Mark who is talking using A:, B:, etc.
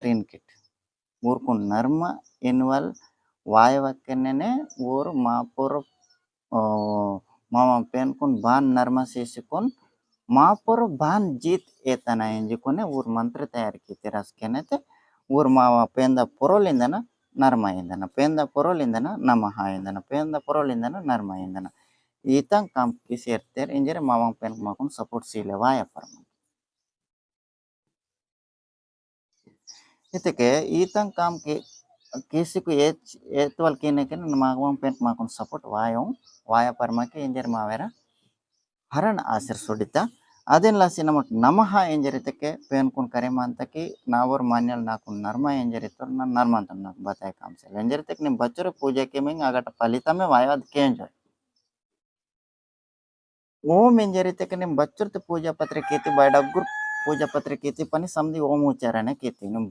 A: train kit ఊరుకు నర్మ ఇన్వాల్ వాయవక్కనే ఊరు మాపురు మామ పెన్కున్ బాన్ నర్మ చేసుకొని మాపురు బాన్ జీత్ ఏతన ఎంజుకొని ఊరు మంత్ర తయారు ಕಿತಿ ರಸ್ಕೆನತೆ ಊರು ಮಾವ ಪೇಂದ ಪುರೋಲಿಂದನ ನರ್ಮ ಇಂದನ ಪೇಂದ ಪುರೋಲಿಂದನ ನಮಃ ಇಂದನ ಪೇಂದ ಪುರೋಲಿಂದನ ನರ್ಮ ಇಂದನ ಈತಂ ಕಾಮ್ ಕಿಸಿ ಇರ್ತಾರೆ ಇಂಜರೆ ಮಾವ ಪೇನ್ ಮಾಕೊಂಡು ಸಪೋರ್ಟ್ ಸೀಲೆ ವಾಯ ಪರಮ ಇದಕ್ಕೆ ಈತಂ ಕಾಮ್ కి కిసికు ఏత్వల్ కినెకెన్ మాగవం పెంట్ మాకున్ సపోర్ట్ వాయం వాయ పరమకి ఇంజర్ మావేర ಹರಣ ಆಸರ್ ಸುಡಿತ ಅದೆಲ್ಲ ಸಿನಮಟ್ ನಮಃ ಎಂಜರಿತಕ್ಕೆ ಪೇನ್ಕುನ್ ಕರೆಮಂತಕಿ ನಾವರ್ ಮಾನ್ಯಲ್ ನಾಕು ನರ್ಮ ಎಂಜರಿತ ನಾನು ನರ್ಮ ಅಂತ నాకు బతాయ కాంసల్ ఎంజరితకి నేను బచ్చరు పూజకి మింగ్ అగట ఫలితమే వాయవద్ కేంజర్ ఓం ಎಂಜರಿತಕ್ಕೆ నేను బచ్చరుత పూజా పత్ర కీతి బయడగ్గుర్ పూజా పత్ర కీతి పని సంధి ఓం ఉచ్చారణ కీతి నేను